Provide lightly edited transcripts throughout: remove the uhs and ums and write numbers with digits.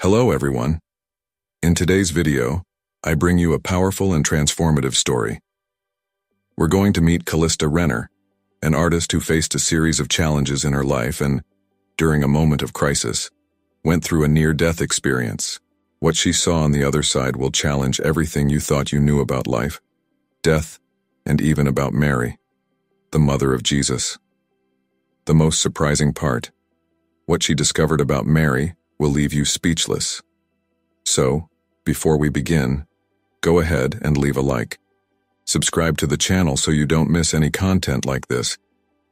Hello everyone. In today's video, I bring you a powerful and transformative story. We're going to meet Callista Renner, an artist who faced a series of challenges in her life and, during a moment of crisis, went through a near-death experience. What she saw on the other side will challenge everything you thought you knew about life, death, and even about Mary, the mother of Jesus. The most surprising part, what she discovered about Mary will leave you speechless. So, before we begin, go ahead and leave a like. Subscribe to the channel so you don't miss any content like this,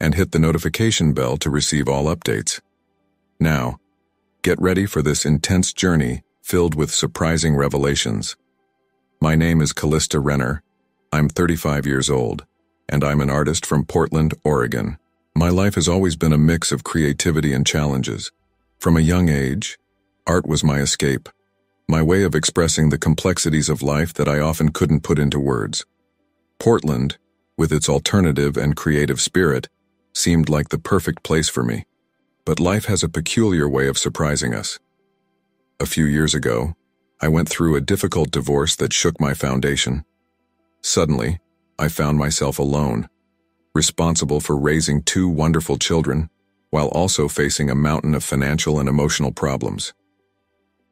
and hit the notification bell to receive all updates. Now, get ready for this intense journey filled with surprising revelations. My name is Callista Renner. I'm 35 years old, and I'm an artist from Portland, Oregon. My life has always been a mix of creativity and challenges. From a young age, art was my escape, my way of expressing the complexities of life that I often couldn't put into words. Portland, with its alternative and creative spirit, seemed like the perfect place for me. But life has a peculiar way of surprising us. A few years ago, I went through a difficult divorce that shook my foundation. Suddenly, I found myself alone, responsible for raising two wonderful children, while also facing a mountain of financial and emotional problems.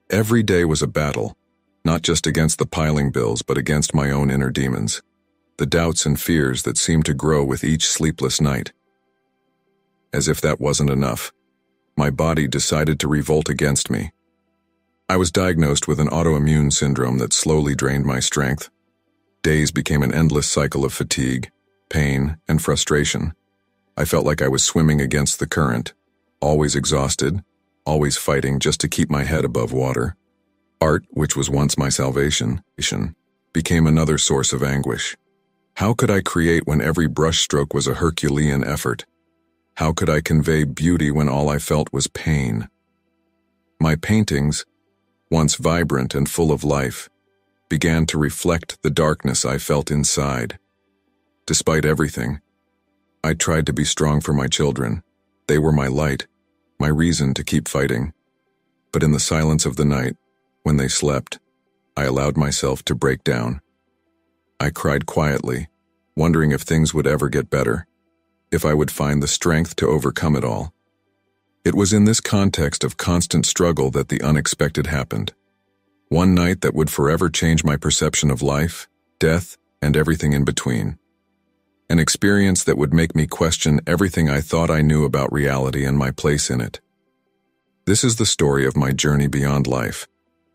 Every day was a battle, not just against the piling bills but against my own inner demons, the doubts and fears that seemed to grow with each sleepless night. As if that wasn't enough, my body decided to revolt against me. I was diagnosed with an autoimmune syndrome that slowly drained my strength. Days became an endless cycle of fatigue, pain, and frustration. I felt like I was swimming against the current, always exhausted, always fighting just to keep my head above water. Art, which was once my salvation, became another source of anguish. How could I create when every brushstroke was a Herculean effort? How could I convey beauty when all I felt was pain? My paintings, once vibrant and full of life, began to reflect the darkness I felt inside. Despite everything, I tried to be strong for my children. They were my light, my reason to keep fighting. But in the silence of the night, when they slept, I allowed myself to break down. I cried quietly, wondering if things would ever get better, if I would find the strength to overcome it all. It was in this context of constant struggle that the unexpected happened. One night that would forever change my perception of life, death, and everything in between. An experience that would make me question everything I thought I knew about reality and my place in it. This is the story of my journey beyond life,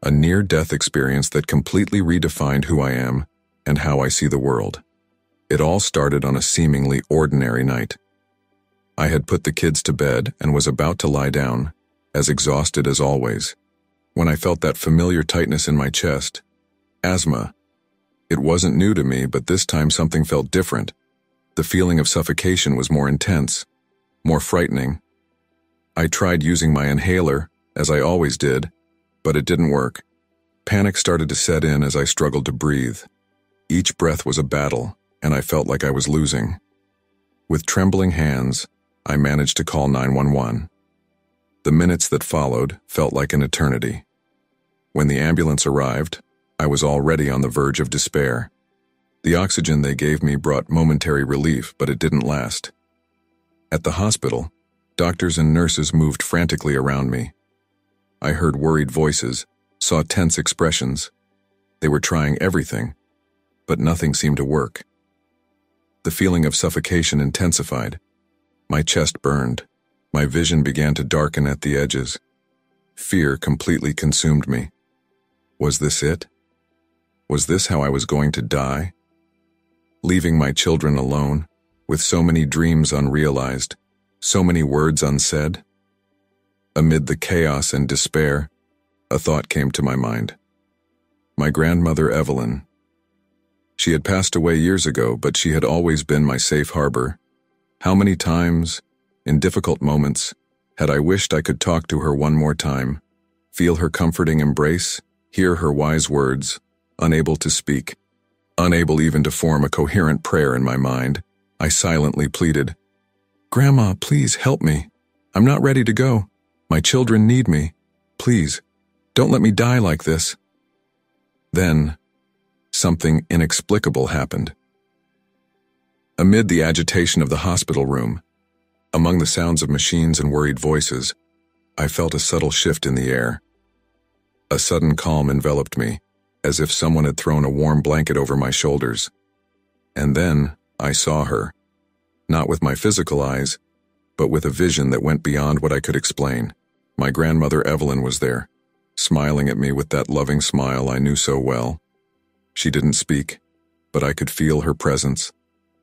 a near-death experience that completely redefined who I am and how I see the world. It all started on a seemingly ordinary night. I had put the kids to bed and was about to lie down, as exhausted as always, when I felt that familiar tightness in my chest. Asthma. It wasn't new to me, but this time something felt different. The feeling of suffocation was more intense, more frightening. I tried using my inhaler, as I always did, but it didn't work. Panic started to set in as I struggled to breathe. Each breath was a battle, and I felt like I was losing. With trembling hands, I managed to call 911. The minutes that followed felt like an eternity. When the ambulance arrived, I was already on the verge of despair. The oxygen they gave me brought momentary relief, but it didn't last. At the hospital, doctors and nurses moved frantically around me. I heard worried voices, saw tense expressions. They were trying everything, but nothing seemed to work. The feeling of suffocation intensified. My chest burned. My vision began to darken at the edges. Fear completely consumed me. Was this it? Was this how I was going to die? Leaving my children alone, with so many dreams unrealized, so many words unsaid? Amid the chaos and despair, a thought came to my mind. My grandmother Evelyn. She had passed away years ago, but she had always been my safe harbor. How many times, in difficult moments, had I wished I could talk to her one more time, feel her comforting embrace, hear her wise words, unable to speak. Unable even to form a coherent prayer in my mind, I silently pleaded, "Grandma, please help me. I'm not ready to go. My children need me. Please, Don't let me die like this." Then, something inexplicable happened. Amid the agitation of the hospital room, among the sounds of machines and worried voices, I felt a subtle shift in the air. A sudden calm enveloped me, as if someone had thrown a warm blanket over my shoulders. And then I saw her, not with my physical eyes, but with a vision that went beyond what I could explain. My grandmother Evelyn was there, smiling at me with that loving smile I knew so well. She didn't speak, but I could feel her presence,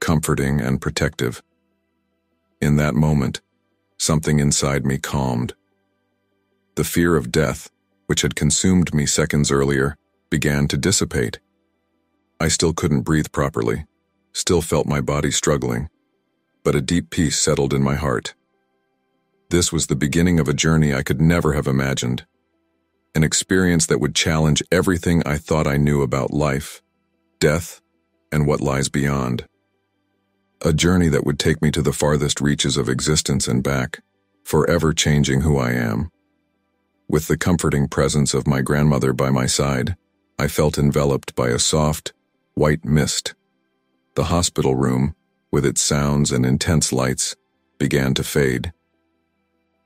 comforting and protective. In that moment, something inside me calmed. The fear of death, which had consumed me seconds earlier, began to dissipate. I still couldn't breathe properly, still felt my body struggling, but a deep peace settled in my heart. This was the beginning of a journey I could never have imagined, an experience that would challenge everything I thought I knew about life, death, and what lies beyond. A journey that would take me to the farthest reaches of existence and back, forever changing who I am. With the comforting presence of my grandmother by my side, I felt enveloped by a soft, white mist. The hospital room, with its sounds and intense lights, began to fade.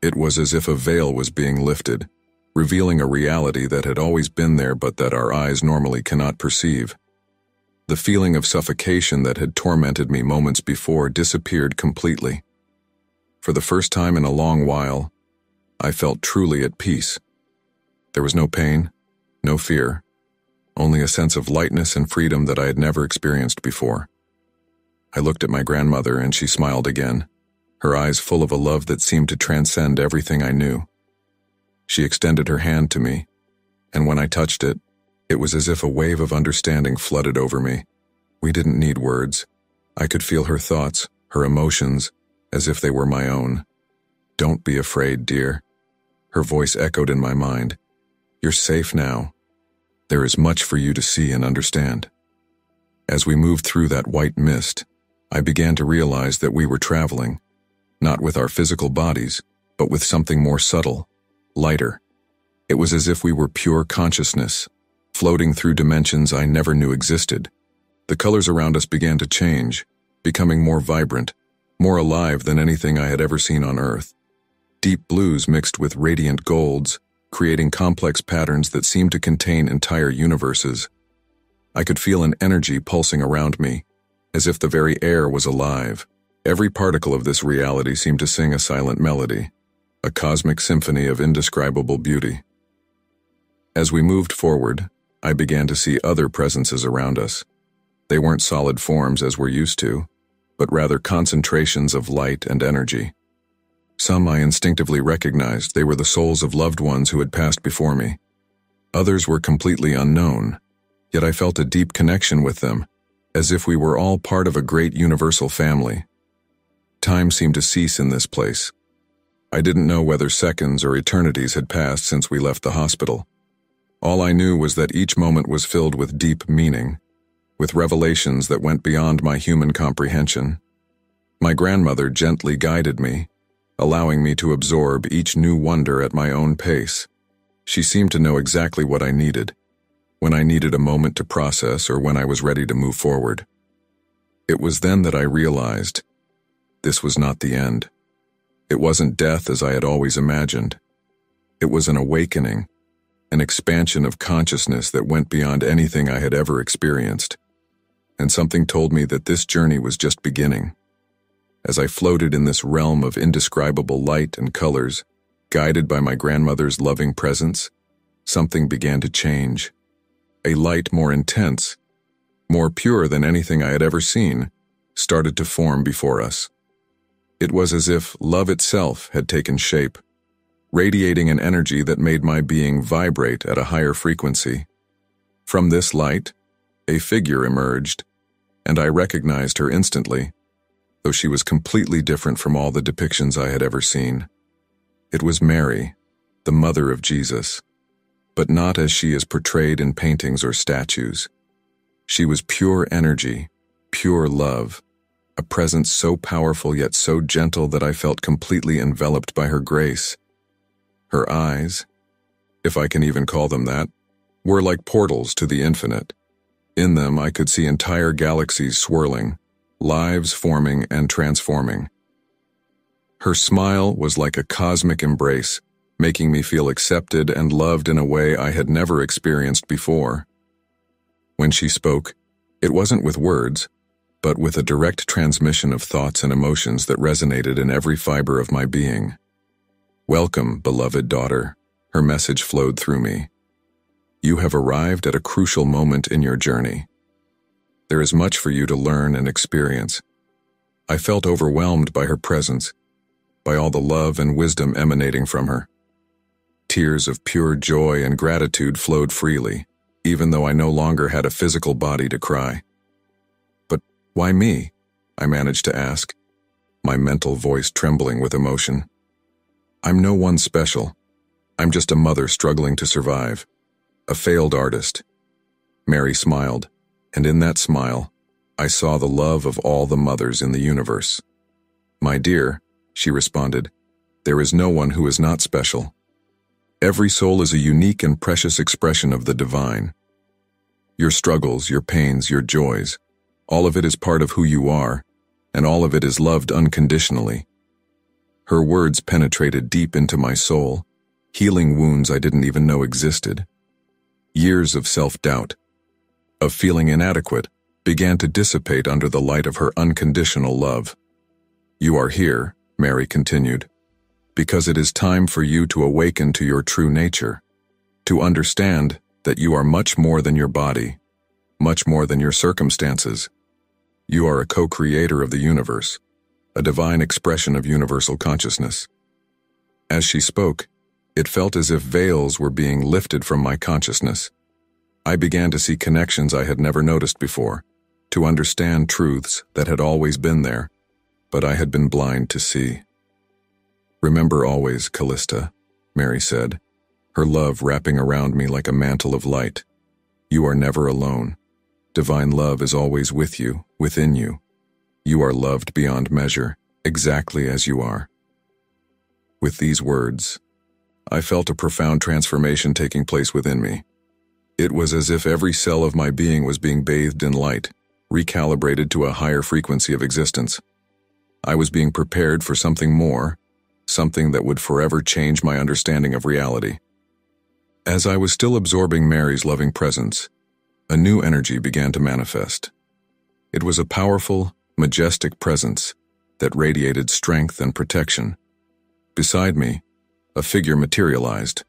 It was as if a veil was being lifted, revealing a reality that had always been there but that our eyes normally cannot perceive. The feeling of suffocation that had tormented me moments before disappeared completely. For the first time in a long while, I felt truly at peace. There was no pain, no fear, only a sense of lightness and freedom that I had never experienced before. I looked at my grandmother and she smiled again, her eyes full of a love that seemed to transcend everything I knew. She extended her hand to me, and when I touched it, it was as if a wave of understanding flooded over me. We didn't need words. I could feel her thoughts, her emotions, as if they were my own. "Don't be afraid, dear." Her voice echoed in my mind. "You're safe now. There is much for you to see and understand." As we moved through that white mist, I began to realize that we were traveling, not with our physical bodies, but with something more subtle, lighter. It was as if we were pure consciousness, floating through dimensions I never knew existed. The colors around us began to change, becoming more vibrant, more alive than anything I had ever seen on Earth. Deep blues mixed with radiant golds, creating complex patterns that seemed to contain entire universes. I could feel an energy pulsing around me, as if the very air was alive. Every particle of this reality seemed to sing a silent melody, a cosmic symphony of indescribable beauty. As we moved forward, I began to see other presences around us. They weren't solid forms as we're used to, but rather concentrations of light and energy. Some I instinctively recognized. They were the souls of loved ones who had passed before me. Others were completely unknown, yet I felt a deep connection with them, as if we were all part of a great universal family. Time seemed to cease in this place. I didn't know whether seconds or eternities had passed since we left the hospital. All I knew was that each moment was filled with deep meaning, with revelations that went beyond my human comprehension. My grandmother gently guided me, allowing me to absorb each new wonder at my own pace. She seemed to know exactly what I needed, when I needed a moment to process or when I was ready to move forward. It was then that I realized this was not the end. It wasn't death as I had always imagined. It was an awakening, an expansion of consciousness that went beyond anything I had ever experienced. And something told me that this journey was just beginning. As I floated in this realm of indescribable light and colors, guided by my grandmother's loving presence, something began to change. A light more intense, more pure than anything I had ever seen, started to form before us. It was as if love itself had taken shape, radiating an energy that made my being vibrate at a higher frequency. From this light, a figure emerged, and I recognized her instantly, though she was completely different from all the depictions I had ever seen. It was Mary, the mother of Jesus, but not as she is portrayed in paintings or statues. She was pure energy, pure love, a presence so powerful yet so gentle that I felt completely enveloped by her grace. Her eyes, if I can even call them that, were like portals to the infinite. In them I could see entire galaxies swirling, lives forming and transforming. Her smile was like a cosmic embrace, making me feel accepted and loved in a way I had never experienced before. When she spoke, it wasn't with words, but with a direct transmission of thoughts and emotions that resonated in every fiber of my being. "Welcome, beloved daughter," her message flowed through me. "You have arrived at a crucial moment in your journey. There is much for you to learn and experience." I felt overwhelmed by her presence, by all the love and wisdom emanating from her. Tears of pure joy and gratitude flowed freely, even though I no longer had a physical body to cry. "But why me?" I managed to ask, my mental voice trembling with emotion. "I'm no one special. I'm just a mother struggling to survive, a failed artist." Mary smiled, and in that smile, I saw the love of all the mothers in the universe. "My dear," she responded, "there is no one who is not special. Every soul is a unique and precious expression of the divine. Your struggles, your pains, your joys, all of it is part of who you are, and all of it is loved unconditionally." Her words penetrated deep into my soul, healing wounds I didn't even know existed. Years of self-doubt, of feeling inadequate, began to dissipate under the light of her unconditional love. "You are here," Mary continued, "because it is time for you to awaken to your true nature, to understand that you are much more than your body, much more than your circumstances. You are a co-creator of the universe, a divine expression of universal consciousness." As she spoke, it felt as if veils were being lifted from my consciousness. I began to see connections I had never noticed before, to understand truths that had always been there, but I had been blind to see. "Remember always, Callista," Mary said, her love wrapping around me like a mantle of light. "You are never alone. Divine love is always with you, within you. You are loved beyond measure, exactly as you are." With these words, I felt a profound transformation taking place within me. It was as if every cell of my being was being bathed in light, recalibrated to a higher frequency of existence. I was being prepared for something more, something that would forever change my understanding of reality. As I was still absorbing Mary's loving presence, a new energy began to manifest. It was a powerful, majestic presence that radiated strength and protection. Beside me, a figure materialized,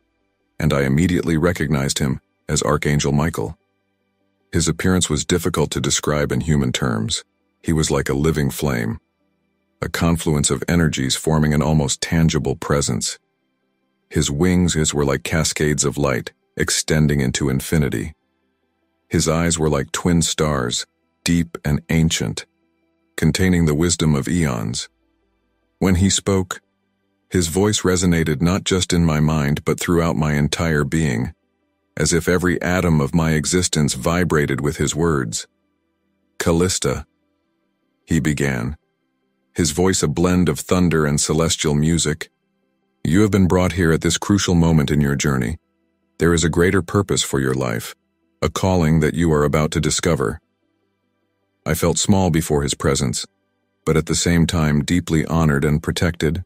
and I immediately recognized him as Archangel Michael. His appearance was difficult to describe in human terms. He was like a living flame, a confluence of energies forming an almost tangible presence. His wings were like cascades of light, extending into infinity. His eyes were like twin stars, deep and ancient, containing the wisdom of eons. When he spoke, his voice resonated not just in my mind but throughout my entire being, as if every atom of my existence vibrated with his words. "Callista," he began, his voice a blend of thunder and celestial music. "You have been brought here at this crucial moment in your journey. There is a greater purpose for your life, a calling that you are about to discover." I felt small before his presence, but at the same time deeply honored and protected.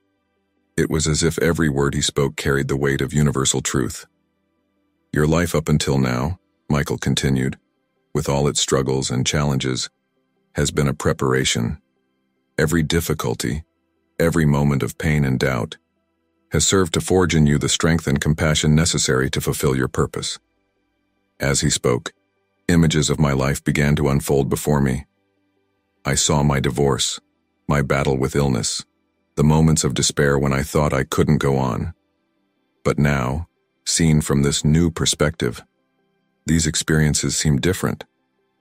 It was as if every word he spoke carried the weight of universal truth. "Your life up until now," Michael continued, "with all its struggles and challenges, has been a preparation. Every difficulty, every moment of pain and doubt, has served to forge in you the strength and compassion necessary to fulfill your purpose." As he spoke, images of my life began to unfold before me. I saw my divorce, my battle with illness, the moments of despair when I thought I couldn't go on. But now, seen from this new perspective, these experiences seemed different.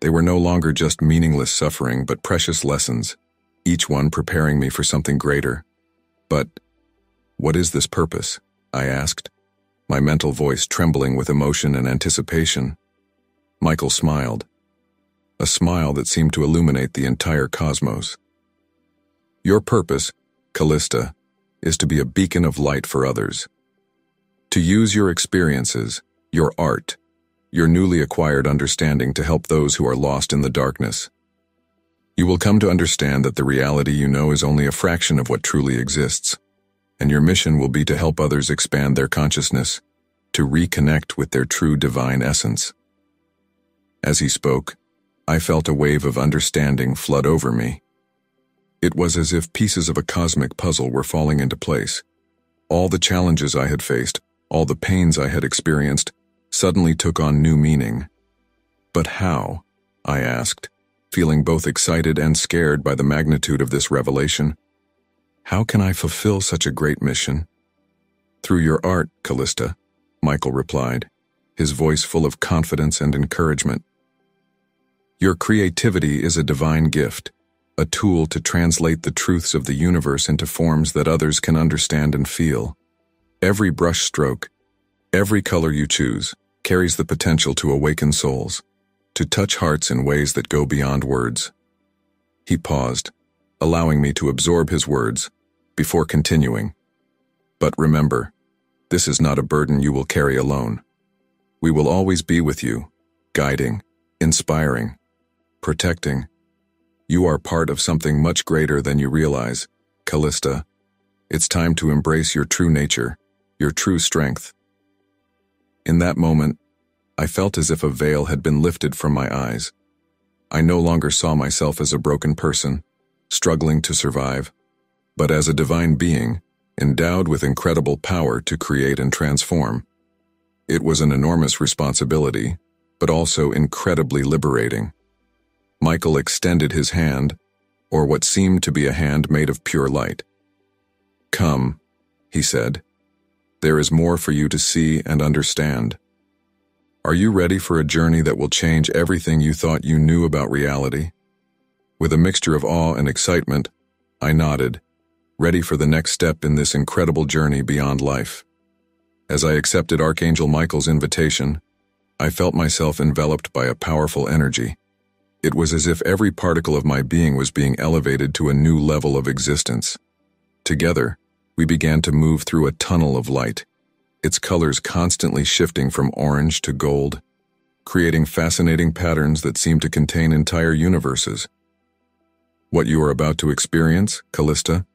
They were no longer just meaningless suffering, but precious lessons, each one preparing me for something greater. "But what is this purpose?" I asked, my mental voice trembling with emotion and anticipation. Michael smiled, a smile that seemed to illuminate the entire cosmos. "Your purpose, Callista, is to be a beacon of light for others. To use your experiences, your art, your newly acquired understanding to help those who are lost in the darkness. You will come to understand that the reality you know is only a fraction of what truly exists, and your mission will be to help others expand their consciousness, to reconnect with their true divine essence. As he spoke, I felt a wave of understanding flood over me. It was as if pieces of a cosmic puzzle were falling into place. All the challenges I had faced, all the pains I had experienced, suddenly took on new meaning. But how? I asked, feeling both excited and scared by the magnitude of this revelation. How can I fulfill such a great mission? Through your art, Callista, Michael replied, his voice full of confidence and encouragement. Your creativity is a divine gift, a tool to translate the truths of the universe into forms that others can understand and feel. Every brush stroke, every color you choose, carries the potential to awaken souls, to touch hearts in ways that go beyond words. He paused, allowing me to absorb his words, before continuing. But remember, this is not a burden you will carry alone. We will always be with you, guiding, inspiring, protecting. You are part of something much greater than you realize, Callista. It's time to embrace your true nature, your true strength. In that moment, I felt as if a veil had been lifted from my eyes. I no longer saw myself as a broken person, struggling to survive, but as a divine being, endowed with incredible power to create and transform. It was an enormous responsibility, but also incredibly liberating. Michael extended his hand, or what seemed to be a hand made of pure light. Come, he said. There is more for you to see and understand. Are you ready for a journey that will change everything you thought you knew about reality? With a mixture of awe and excitement, I nodded, ready for the next step in this incredible journey beyond life. As I accepted Archangel Michael's invitation, I felt myself enveloped by a powerful energy. It was as if every particle of my being was being elevated to a new level of existence. Together, we began to move through a tunnel of light, its colors constantly shifting from orange to gold, creating fascinating patterns that seemed to contain entire universes. What you are about to experience, Callista,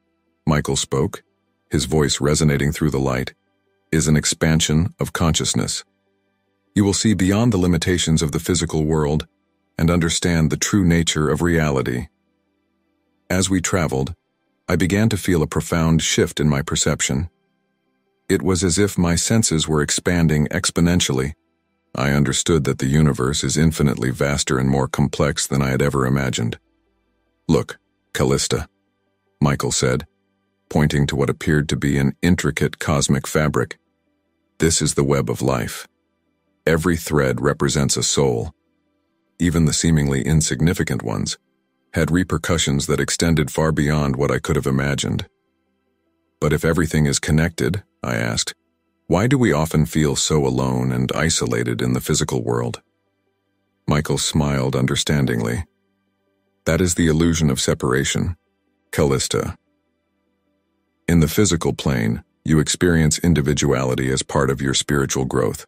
Michael spoke, his voice resonating through the light, is an expansion of consciousness. You will see beyond the limitations of the physical world and understand the true nature of reality. As we traveled, I began to feel a profound shift in my perception. It was as if my senses were expanding exponentially. I understood that the universe is infinitely vaster and more complex than I had ever imagined. Look, Callista, Michael said, pointing to what appeared to be an intricate cosmic fabric. This is the web of life. Every thread represents a soul. Even the seemingly insignificant ones had repercussions that extended far beyond what I could have imagined. But if everything is connected, I asked, why do we often feel so alone and isolated in the physical world? Michael smiled understandingly. That is the illusion of separation, Callista. In the physical plane, you experience individuality as part of your spiritual growth.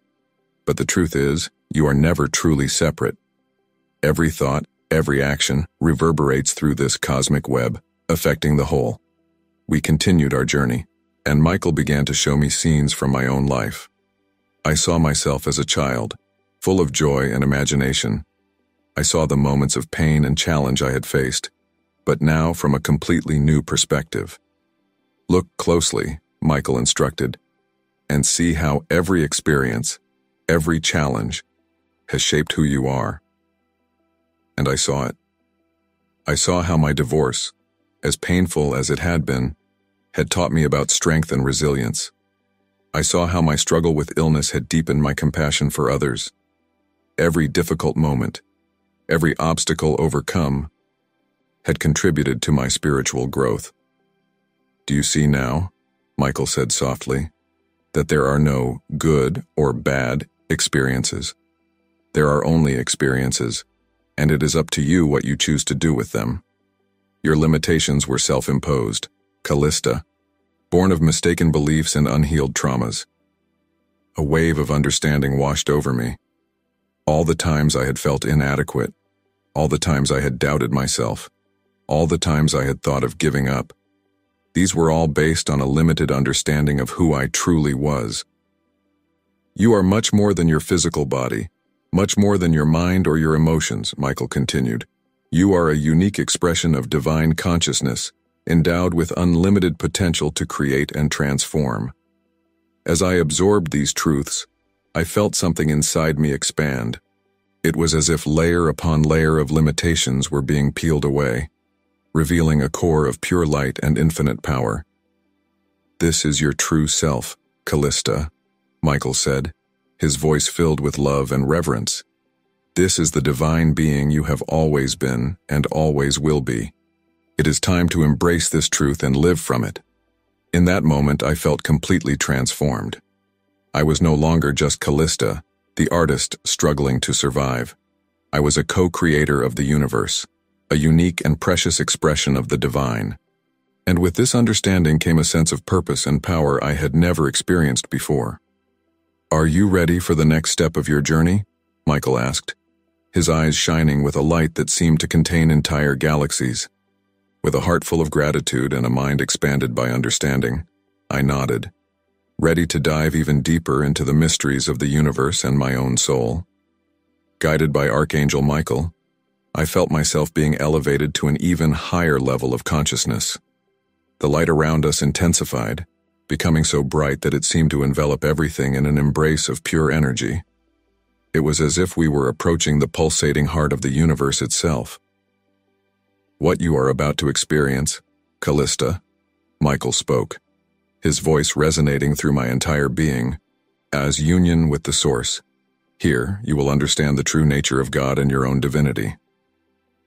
But the truth is, you are never truly separate. Every thought, every action reverberates through this cosmic web, affecting the whole. We continued our journey, and Michael began to show me scenes from my own life. I saw myself as a child, full of joy and imagination. I saw the moments of pain and challenge I had faced, but now from a completely new perspective. Look closely, Michael instructed, and see how every experience, every challenge, has shaped who you are. And I saw it. I saw how my divorce, as painful as it had been, had taught me about strength and resilience. I saw how my struggle with illness had deepened my compassion for others. Every difficult moment, every obstacle overcome, had contributed to my spiritual growth. Do you see now, Michael said softly, that there are no good or bad experiences? There are only experiences, and it is up to you what you choose to do with them. Your limitations were self-imposed, Callista, born of mistaken beliefs and unhealed traumas. A wave of understanding washed over me. All the times I had felt inadequate, all the times I had doubted myself, all the times I had thought of giving up, these were all based on a limited understanding of who I truly was. You are much more than your physical body, much more than your mind or your emotions, Michael continued. You are a unique expression of divine consciousness, endowed with unlimited potential to create and transform. As I absorbed these truths, I felt something inside me expand. It was as if layer upon layer of limitations were being peeled away, revealing a core of pure light and infinite power. This is your true self, Callista, Michael said, his voice filled with love and reverence. This is the divine being you have always been and always will be. It is time to embrace this truth and live from it. In that moment, I felt completely transformed. I was no longer just Callista, the artist struggling to survive. I was a co-creator of the universe, a unique and precious expression of the divine. And with this understanding came a sense of purpose and power I had never experienced before. Are you ready for the next step of your journey? Michael asked, his eyes shining with a light that seemed to contain entire galaxies. With a heart full of gratitude and a mind expanded by understanding, I nodded, ready to dive even deeper into the mysteries of the universe and my own soul. Guided by Archangel Michael, I felt myself being elevated to an even higher level of consciousness. The light around us intensified, becoming so bright that it seemed to envelop everything in an embrace of pure energy. It was as if we were approaching the pulsating heart of the universe itself. What you are about to experience, Callista, Michael spoke, his voice resonating through my entire being, as union with the source. Here, you will understand the true nature of God and your own divinity.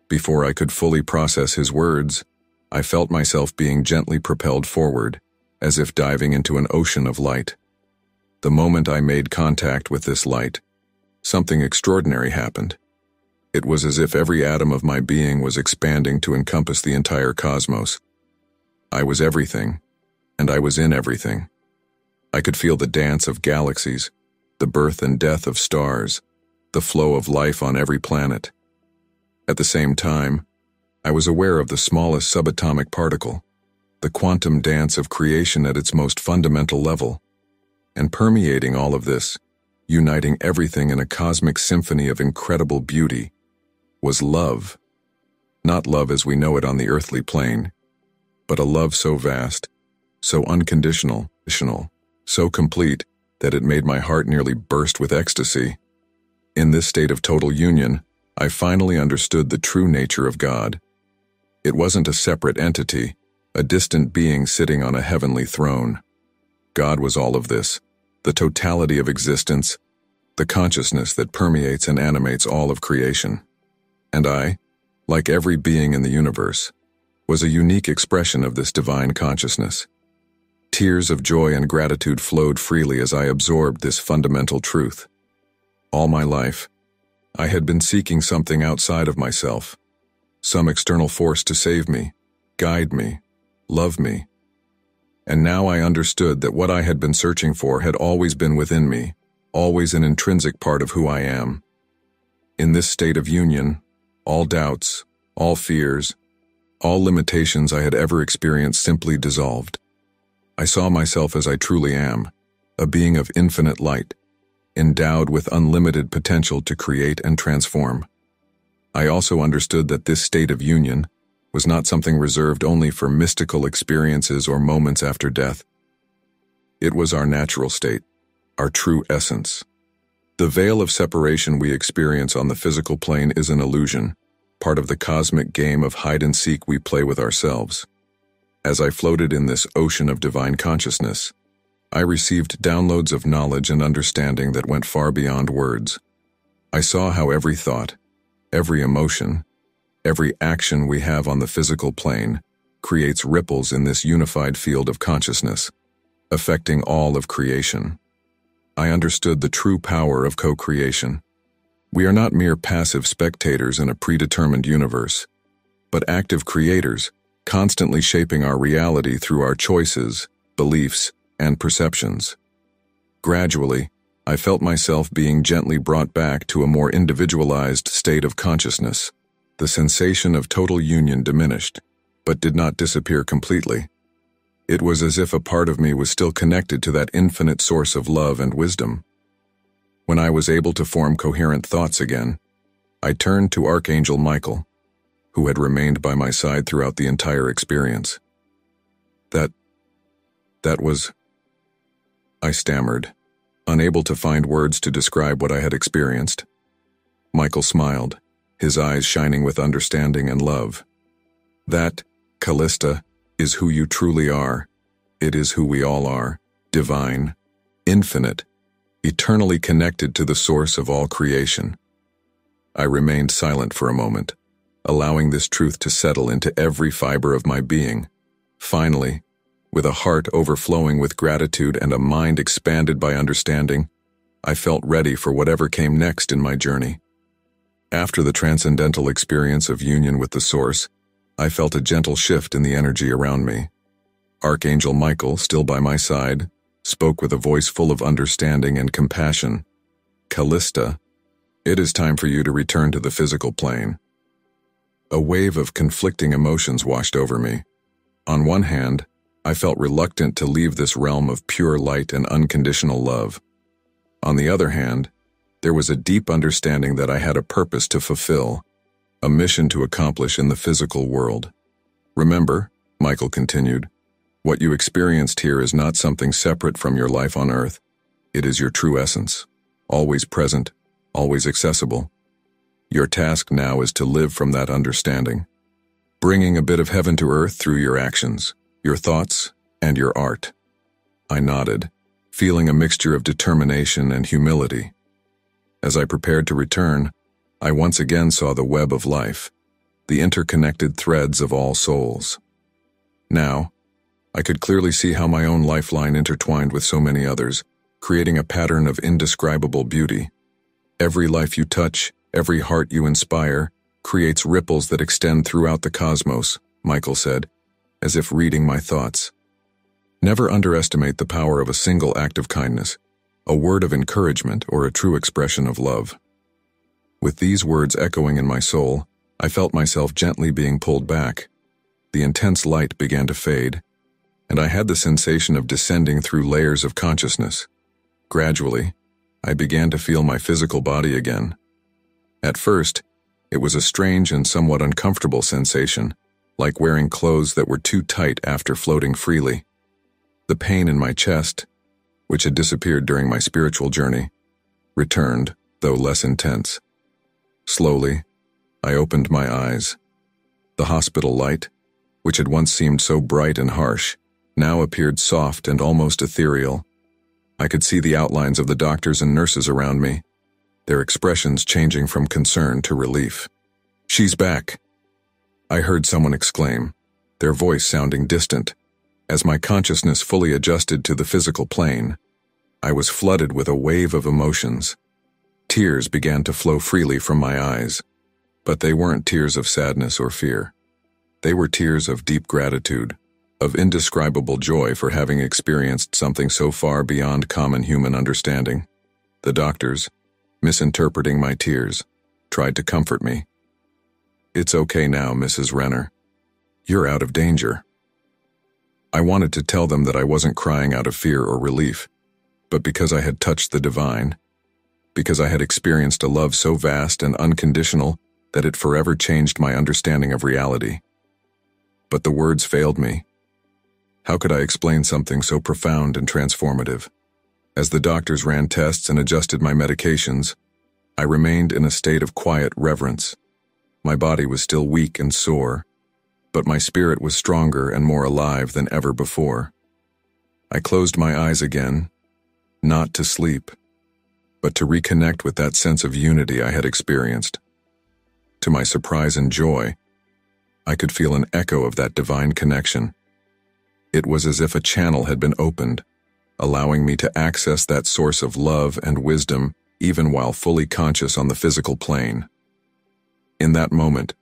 Before I could fully process his words, I felt myself being gently propelled forward, as if diving into an ocean of light. The moment I made contact with this light, something extraordinary happened. It was as if every atom of my being was expanding to encompass the entire cosmos. I was everything, and I was in everything. I could feel the dance of galaxies, the birth and death of stars, the flow of life on every planet. At the same time, I was aware of the smallest subatomic particle, the quantum dance of creation at its most fundamental level. And permeating all of this, uniting everything in a cosmic symphony of incredible beauty, was love. Not love as we know it on the earthly plane, but a love so vast, so unconditional, so complete that it made my heart nearly burst with ecstasy. In this state of total union, I finally understood the true nature of God. It wasn't a separate entity, a distant being sitting on a heavenly throne. God was all of this, the totality of existence, the consciousness that permeates and animates all of creation. And I, like every being in the universe, was a unique expression of this divine consciousness. Tears of joy and gratitude flowed freely as I absorbed this fundamental truth. All my life, I had been seeking something outside of myself, some external force to save me, guide me, love me. And now I understood that what I had been searching for had always been within me, always an intrinsic part of who I am. In this state of union, all doubts, all fears, all limitations I had ever experienced simply dissolved. I saw myself as I truly am, a being of infinite light, endowed with unlimited potential to create and transform. I also understood that this state of union was not something reserved only for mystical experiences or moments after death. It was our natural state, our true essence. The veil of separation we experience on the physical plane is an illusion, part of the cosmic game of hide-and-seek we play with ourselves. As I floated in this ocean of divine consciousness, I received downloads of knowledge and understanding that went far beyond words. I saw how every thought, every emotion, every action we have on the physical plane creates ripples in this unified field of consciousness, affecting all of creation. I understood the true power of co-creation. We are not mere passive spectators in a predetermined universe, but active creators, constantly shaping our reality through our choices, beliefs, and perceptions. Gradually, I felt myself being gently brought back to a more individualized state of consciousness. The sensation of total union diminished, but did not disappear completely. It was as if a part of me was still connected to that infinite source of love and wisdom. When I was able to form coherent thoughts again, I turned to Archangel Michael, who had remained by my side throughout the entire experience. That was... I stammered, unable to find words to describe what I had experienced. Michael smiled, his eyes shining with understanding and love. That, Callista, is who you truly are. It is who we all are, divine, infinite, eternally connected to the source of all creation. I remained silent for a moment, allowing this truth to settle into every fiber of my being. Finally, with a heart overflowing with gratitude and a mind expanded by understanding, I felt ready for whatever came next in my journey. After the transcendental experience of union with the Source, I felt a gentle shift in the energy around me. Archangel Michael, still by my side, spoke with a voice full of understanding and compassion. Callista, it is time for you to return to the physical plane. A wave of conflicting emotions washed over me. On one hand, I felt reluctant to leave this realm of pure light and unconditional love. On the other hand, there was a deep understanding that I had a purpose to fulfill, a mission to accomplish in the physical world. Remember, Michael continued, what you experienced here is not something separate from your life on Earth. It is your true essence, always present, always accessible. Your task now is to live from that understanding, bringing a bit of heaven to earth through your actions, your thoughts, and your art. I nodded, feeling a mixture of determination and humility. As I prepared to return, I once again saw the web of life, the interconnected threads of all souls. Now, I could clearly see how my own lifeline intertwined with so many others, creating a pattern of indescribable beauty. Every life you touch, every heart you inspire, creates ripples that extend throughout the cosmos, Michael said, as if reading my thoughts. Never underestimate the power of a single act of kindness, a word of encouragement, or a true expression of love. With these words echoing in my soul, I felt myself gently being pulled back. The intense light began to fade, and I had the sensation of descending through layers of consciousness. Gradually, I began to feel my physical body again. At first, it was a strange and somewhat uncomfortable sensation, like wearing clothes that were too tight after floating freely. The pain in my chest, which had disappeared during my spiritual journey, returned, though less intense. Slowly, I opened my eyes. The hospital light, which had once seemed so bright and harsh, now appeared soft and almost ethereal. I could see the outlines of the doctors and nurses around me, their expressions changing from concern to relief. "She's back," I heard someone exclaim, their voice sounding distant. As my consciousness fully adjusted to the physical plane, I was flooded with a wave of emotions. Tears began to flow freely from my eyes, but they weren't tears of sadness or fear. They were tears of deep gratitude, of indescribable joy for having experienced something so far beyond common human understanding. The doctors, misinterpreting my tears, tried to comfort me. "It's okay now, Mrs. Renner. You're out of danger." I wanted to tell them that I wasn't crying out of fear or relief, but because I had touched the divine, because I had experienced a love so vast and unconditional that it forever changed my understanding of reality. But the words failed me. How could I explain something so profound and transformative? As the doctors ran tests and adjusted my medications, I remained in a state of quiet reverence. My body was still weak and sore, but my spirit was stronger and more alive than ever before. I closed my eyes again, not to sleep, but to reconnect with that sense of unity I had experienced. To my surprise and joy, I could feel an echo of that divine connection. It was as if a channel had been opened, allowing me to access that source of love and wisdom even while fully conscious on the physical plane. In that moment,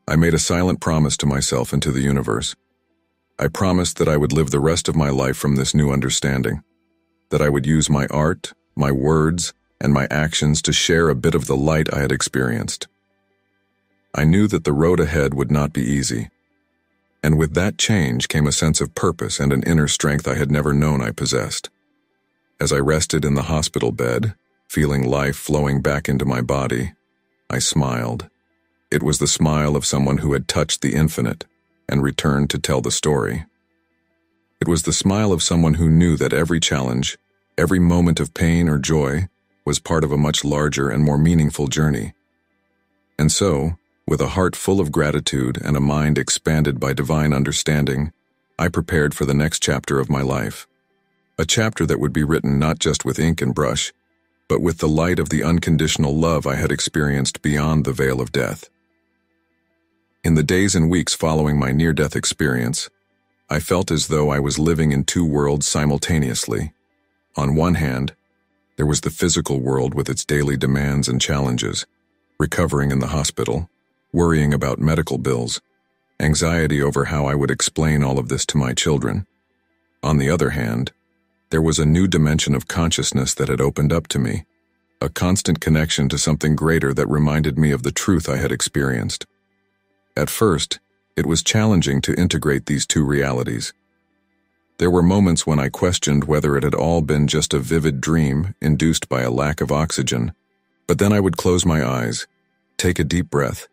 I made a silent promise to myself and to the universe. I promised that I would live the rest of my life from this new understanding, that I would use my art, my words, and my actions to share a bit of the light I had experienced. I knew that the road ahead would not be easy, and with that change came a sense of purpose and an inner strength I had never known I possessed. As I rested in the hospital bed, feeling life flowing back into my body, I smiled. It was the smile of someone who had touched the infinite and returned to tell the story. It was the smile of someone who knew that every challenge, every moment of pain or joy, was part of a much larger and more meaningful journey. And so, with a heart full of gratitude and a mind expanded by divine understanding, I prepared for the next chapter of my life. A chapter that would be written not just with ink and brush, but with the light of the unconditional love I had experienced beyond the veil of death. In the days and weeks following my near-death experience, I felt as though I was living in two worlds simultaneously. On one hand, there was the physical world with its daily demands and challenges, recovering in the hospital, worrying about medical bills, anxiety over how I would explain all of this to my children. On the other hand, there was a new dimension of consciousness that had opened up to me, a constant connection to something greater that reminded me of the truth I had experienced. At first, it was challenging to integrate these two realities. There were moments when I questioned whether it had all been just a vivid dream induced by a lack of oxygen, but then I would close my eyes, take a deep breath,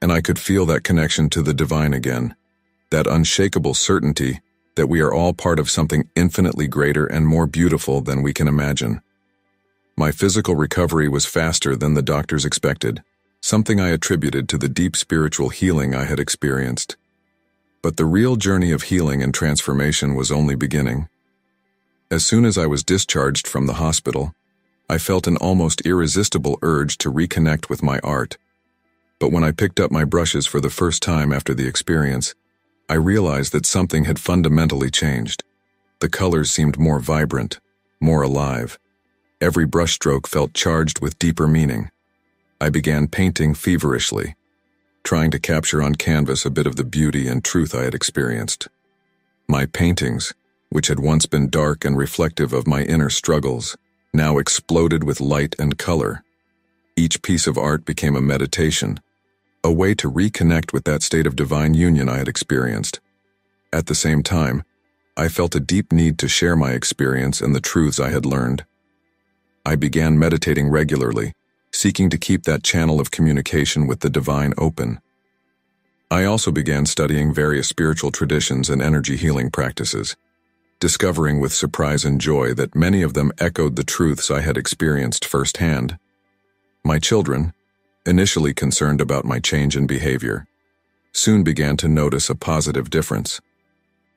and I could feel that connection to the divine again, that unshakable certainty that we are all part of something infinitely greater and more beautiful than we can imagine. My physical recovery was faster than the doctors expected, something I attributed to the deep spiritual healing I had experienced. But the real journey of healing and transformation was only beginning. As soon as I was discharged from the hospital, I felt an almost irresistible urge to reconnect with my art. But when I picked up my brushes for the first time after the experience, I realized that something had fundamentally changed. The colors seemed more vibrant, more alive. Every brushstroke felt charged with deeper meaning. I began painting feverishly, trying to capture on canvas a bit of the beauty and truth I had experienced. My paintings, which had once been dark and reflective of my inner struggles, now exploded with light and color. Each piece of art became a meditation, a way to reconnect with that state of divine union I had experienced. At the same time, I felt a deep need to share my experience and the truths I had learned. I began meditating regularly, seeking to keep that channel of communication with the divine open. I also began studying various spiritual traditions and energy healing practices, discovering with surprise and joy that many of them echoed the truths I had experienced firsthand. My children, initially concerned about my change in behavior, soon began to notice a positive difference.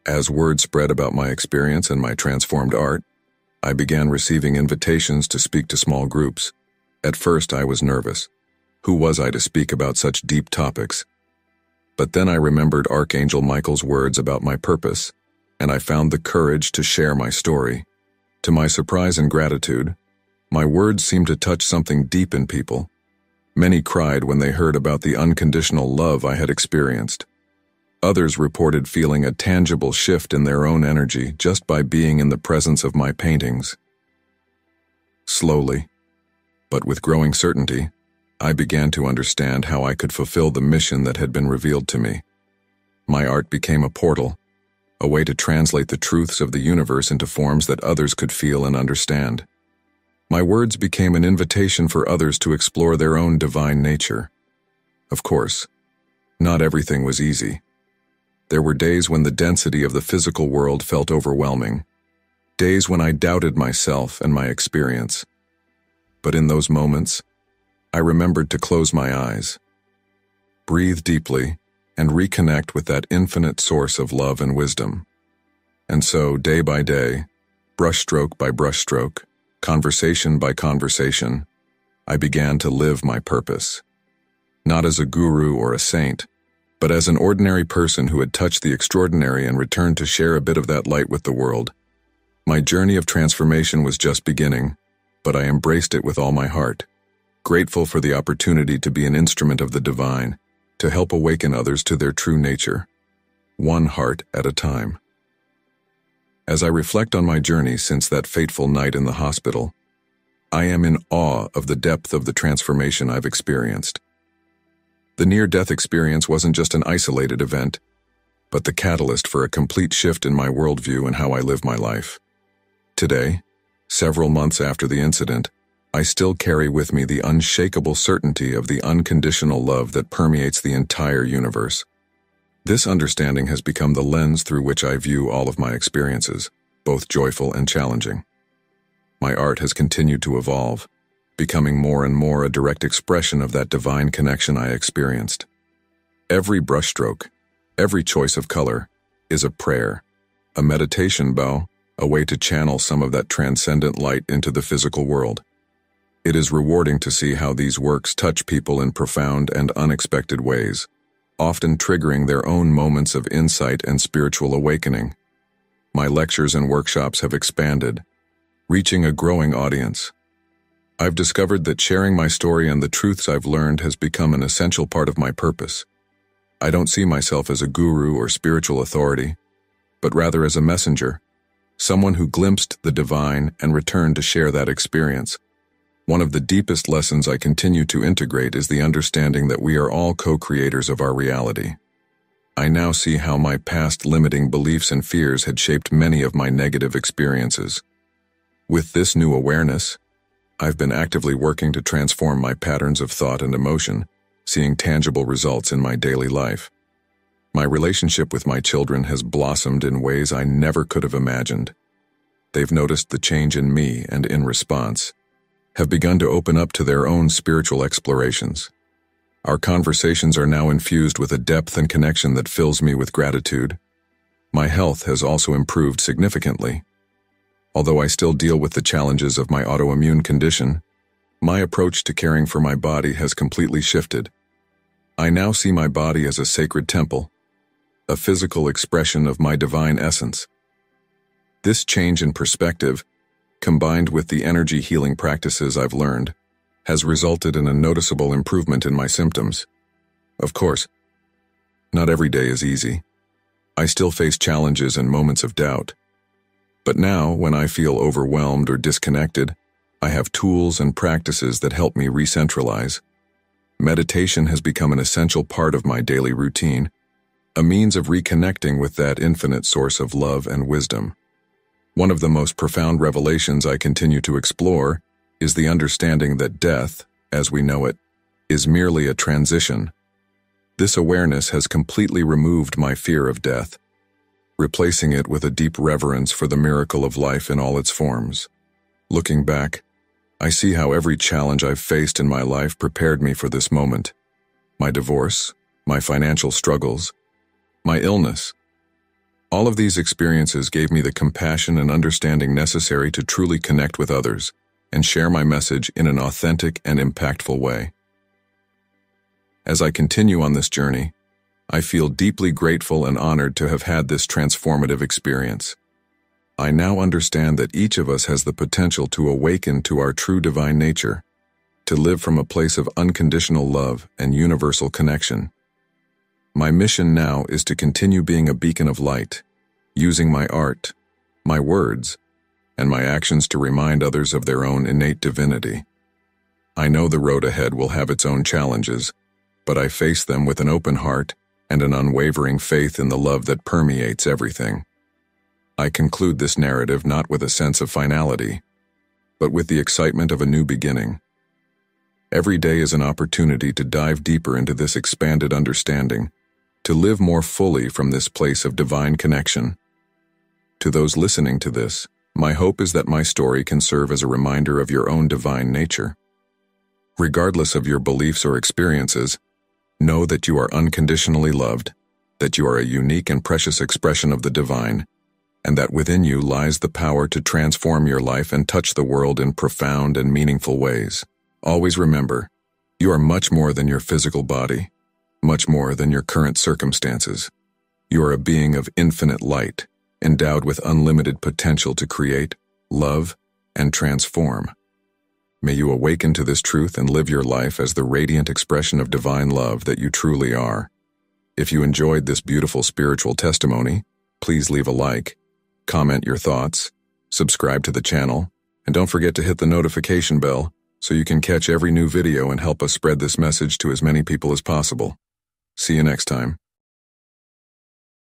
As word spread about my experience and my transformed art, I began receiving invitations to speak to small groups. At first, I was nervous. Who was I to speak about such deep topics? But then I remembered Archangel Michael's words about my purpose, and I found the courage to share my story. To my surprise and gratitude, my words seemed to touch something deep in people. Many cried when they heard about the unconditional love I had experienced. Others reported feeling a tangible shift in their own energy just by being in the presence of my paintings. Slowly, but with growing certainty, I began to understand how I could fulfill the mission that had been revealed to me. My art became a portal, a way to translate the truths of the universe into forms that others could feel and understand. My words became an invitation for others to explore their own divine nature. Of course, not everything was easy. There were days when the density of the physical world felt overwhelming, days when I doubted myself and my experience. But in those moments, I remembered to close my eyes, breathe deeply, and reconnect with that infinite source of love and wisdom. And so, day by day, brushstroke by brushstroke, conversation by conversation, I began to live my purpose. Not as a guru or a saint, but as an ordinary person who had touched the extraordinary and returned to share a bit of that light with the world. My journey of transformation was just beginning, but I embraced it with all my heart, grateful for the opportunity to be an instrument of the divine, to help awaken others to their true nature, one heart at a time. As I reflect on my journey since that fateful night in the hospital, I am in awe of the depth of the transformation I've experienced. The near-death experience wasn't just an isolated event, but the catalyst for a complete shift in my worldview and how I live my life. Today, several months after the incident, I still carry with me the unshakable certainty of the unconditional love that permeates the entire universe. This understanding has become the lens through which I view all of my experiences, both joyful and challenging. My art has continued to evolve, becoming more and more a direct expression of that divine connection I experienced. Every brushstroke, every choice of color, is a prayer, a meditation bow, a way to channel some of that transcendent light into the physical world. It is rewarding to see how these works touch people in profound and unexpected ways, often triggering their own moments of insight and spiritual awakening. My lectures and workshops have expanded, reaching a growing audience. I've discovered that sharing my story and the truths I've learned has become an essential part of my purpose. I don't see myself as a guru or spiritual authority, but rather as a messenger, someone who glimpsed the divine and returned to share that experience. One of the deepest lessons I continue to integrate is the understanding that we are all co-creators of our reality. I now see how my past limiting beliefs and fears had shaped many of my negative experiences. With this new awareness, I've been actively working to transform my patterns of thought and emotion, seeing tangible results in my daily life. My relationship with my children has blossomed in ways I never could have imagined. They've noticed the change in me and, in response, have begun to open up to their own spiritual explorations. Our conversations are now infused with a depth and connection that fills me with gratitude. My health has also improved significantly. Although I still deal with the challenges of my autoimmune condition, my approach to caring for my body has completely shifted. I now see my body as a sacred temple, a physical expression of my divine essence. This change in perspective, combined with the energy healing practices I've learned, has resulted in a noticeable improvement in my symptoms. Of course, not every day is easy. I still face challenges and moments of doubt. But now, when I feel overwhelmed or disconnected, I have tools and practices that help me re-centralize. Meditation has become an essential part of my daily routine, a means of reconnecting with that infinite source of love and wisdom. One of the most profound revelations I continue to explore is the understanding that death, as we know it, is merely a transition. This awareness has completely removed my fear of death, replacing it with a deep reverence for the miracle of life in all its forms. Looking back, I see how every challenge I've faced in my life prepared me for this moment. My divorce, my financial struggles, my illness. All of these experiences gave me the compassion and understanding necessary to truly connect with others and share my message in an authentic and impactful way. As I continue on this journey, I feel deeply grateful and honored to have had this transformative experience. I now understand that each of us has the potential to awaken to our true divine nature, to live from a place of unconditional love and universal connection. My mission now is to continue being a beacon of light, using my art, my words, and my actions to remind others of their own innate divinity. I know the road ahead will have its own challenges, but I face them with an open heart and an unwavering faith in the love that permeates everything. I conclude this narrative not with a sense of finality, but with the excitement of a new beginning. Every day is an opportunity to dive deeper into this expanded understanding, to live more fully from this place of divine connection. To those listening to this, my hope is that my story can serve as a reminder of your own divine nature. Regardless of your beliefs or experiences, know that you are unconditionally loved, that you are a unique and precious expression of the divine, and that within you lies the power to transform your life and touch the world in profound and meaningful ways. Always remember, you are much more than your physical body, much more than your current circumstances. You are a being of infinite light, endowed with unlimited potential to create, love, and transform. May you awaken to this truth and live your life as the radiant expression of divine love that you truly are. If you enjoyed this beautiful spiritual testimony, please leave a like, comment your thoughts, subscribe to the channel, And don't forget to hit the notification bell so you can catch every new video and help us spread this message to as many people as possible. See you next time.